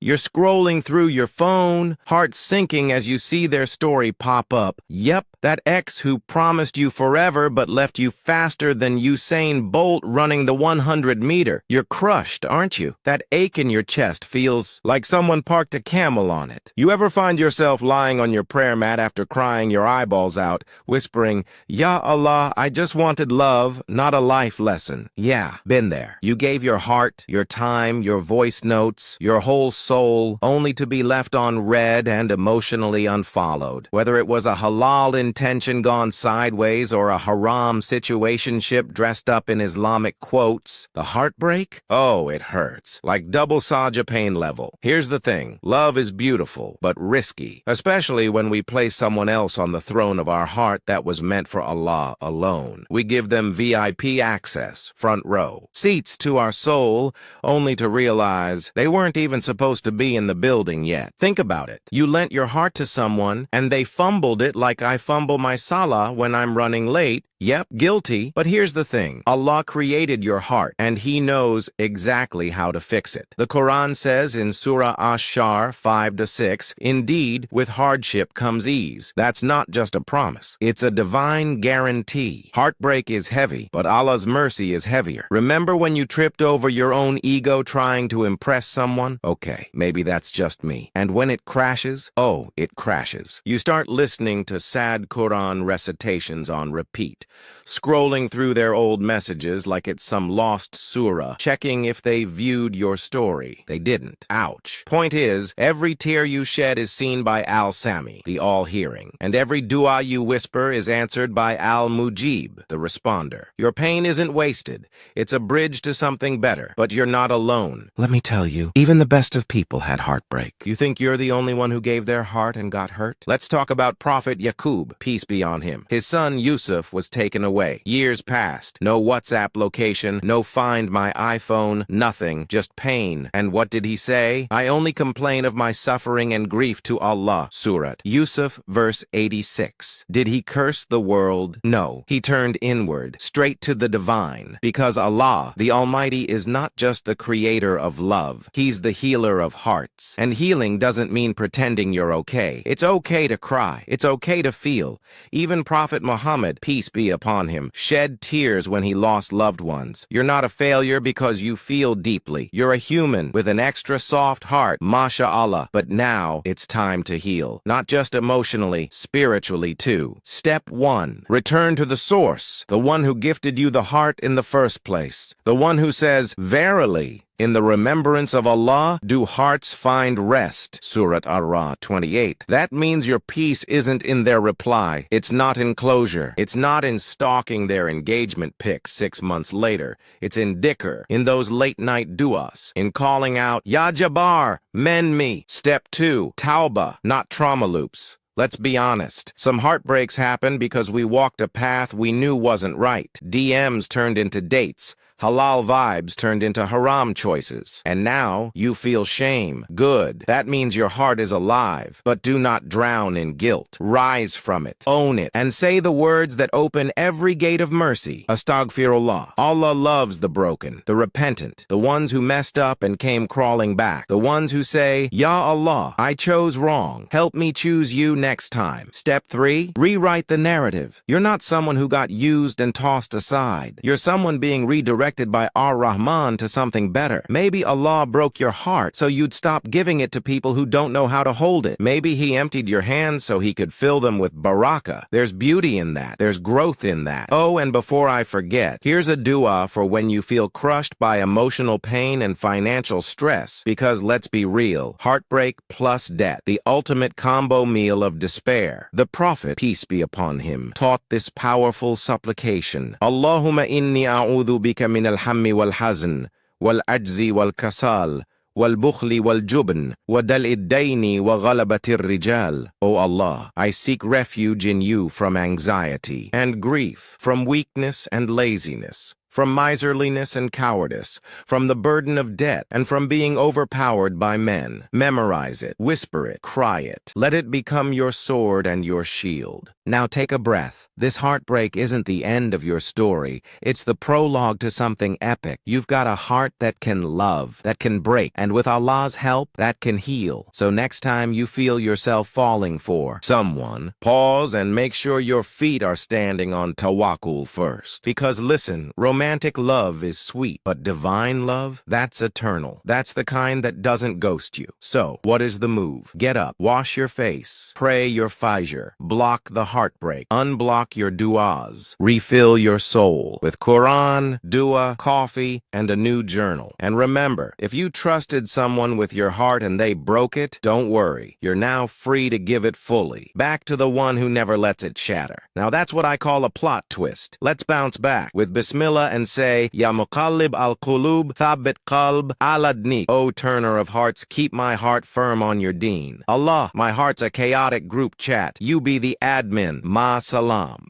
You're scrolling through your phone, heart sinking as you see their story pop up. Yep, that ex who promised you forever but left you faster than Usain Bolt running the 100-meter. You're crushed, aren't you? That ache in your chest feels like someone parked a camel on it. You ever find yourself lying on your prayer mat after crying your eyeballs out, whispering, "Ya Allah, I just wanted love, not a life lesson"? Yeah, been there. You gave your heart, your time, your voice notes, your whole soul, only to be left on read and emotionally unfollowed. Whether it was a halal intention gone sideways or a haram situationship dressed up in Islamic quotes, the heartbreak? Oh, it hurts. Like double Saja pain level. Here's the thing. Love is beautiful, but risky, especially when we place someone else on the throne of our heart that was meant for Allah alone. We give them VIP access, front row, seats to our soul, only to realize they weren't even supposed to be in the building yet. Think about it. You lent your heart to someone, and they fumbled it like I fumble my salah when I'm running late. Yep, guilty. But here's the thing. Allah created your heart, and He knows exactly how to fix it. The Qur'an says in Surah Ash-Shar 5-6, "Indeed, with hardship comes ease." That's not just a promise. It's a divine guarantee. Heartbreak is heavy, but Allah's mercy is heavier. Remember when you tripped over your own ego trying to impress someone? Okay, maybe that's just me. And when it crashes, oh, it crashes. You start listening to sad Qur'an recitations on repeat, scrolling through their old messages like it's some lost surah, checking if they viewed your story. They didn't. Ouch. Point is, every tear you shed is seen by Al-Sami, the all-hearing, and every dua you whisper is answered by Al-Mujib, the responder. Your pain isn't wasted. It's a bridge to something better, but you're not alone. Let me tell you, even the best of people had heartbreak. You think you're the only one who gave their heart and got hurt? Let's talk about Prophet Yaqub, peace be on him. His son Yusuf was taken away. Years passed. No WhatsApp location, no Find My iPhone, nothing, just pain. And what did he say? "I only complain of my suffering and grief to Allah." Surah Yusuf, verse 86. Did he curse the world? No. He turned inward, straight to the divine. Because Allah, the Almighty, is not just the creator of love. He's the healer of hearts. And healing doesn't mean pretending you're okay. It's okay to cry. It's okay to feel. Even Prophet Muhammad, peace be upon him, shed tears when he lost loved ones. You're not a failure because you feel deeply. You're a human with an extra soft heart, mashallah. But now it's time to heal. Not just emotionally, spiritually too. Step 1. Return to the source, the one who gifted you the heart in the first place. The one who says, "Verily, in the remembrance of Allah do hearts find rest." Surah Ar-Rahman 28. That means your peace isn't in their reply. It's not in closure. It's not in stalking their engagement pics 6 months later. It's in dhikr, in those late-night du'as, in calling out, "Ya Jabbar, mend me." Step 2. Tauba, not trauma loops. Let's be honest. Some heartbreaks happen because we walked a path we knew wasn't right. DMs turned into dates. Halal vibes turned into haram choices. And now you feel shame. Good. That means your heart is alive. But do not drown in guilt. Rise from it. Own it. And say the words that open every gate of mercy. Astaghfirullah. Allah loves the broken, the repentant, the ones who messed up and came crawling back. The ones who say, "Ya Allah, I chose wrong. Help me choose you next time." Step 3. Rewrite the narrative. You're not someone who got used and tossed aside. You're someone being redirected by Ar-Rahman to something better. Maybe Allah broke your heart so you'd stop giving it to people who don't know how to hold it. Maybe He emptied your hands so He could fill them with barakah. There's beauty in that. There's growth in that. Oh, and before I forget, here's a dua for when you feel crushed by emotional pain and financial stress. Because let's be real, heartbreak plus debt, the ultimate combo meal of despair. The Prophet, peace be upon him, taught this powerful supplication. Allahumma inni a'udhu bika min al-hammi wal-hazn, wal-ajzi wal-kasal, wal-bukhli wal-jubn, wa-dal-id-dayni wa-ghalabati rijal. O Allah, I seek refuge in you from anxiety and grief, from weakness and laziness, from miserliness and cowardice, from the burden of debt, and from being overpowered by men. Memorize it, whisper it, cry it. Let it become your sword and your shield. Now take a breath. This heartbreak isn't the end of your story. It's the prologue to something epic. You've got a heart that can love, that can break, and with Allah's help, that can heal. So next time you feel yourself falling for someone, pause and make sure your feet are standing on tawakkul first. Because listen, romantic love is sweet, but divine love, that's eternal. That's the kind that doesn't ghost you. So, what is the move? Get up, wash your face, pray your fajr, block the heartbreak, unblock your du'as, refill your soul with Qur'an, dua, coffee, and a new journal. And remember, if you trusted someone with your heart and they broke it, don't worry. You're now free to give it fully, back to the one who never lets it shatter. Now that's what I call a plot twist. Let's bounce back with Bismillah and say, Ya muqallib al-qulub, thabbit qalb ala dnik. O turner of hearts, keep my heart firm on your deen. Allah, my heart's a chaotic group chat. You be the admin. Ma salam.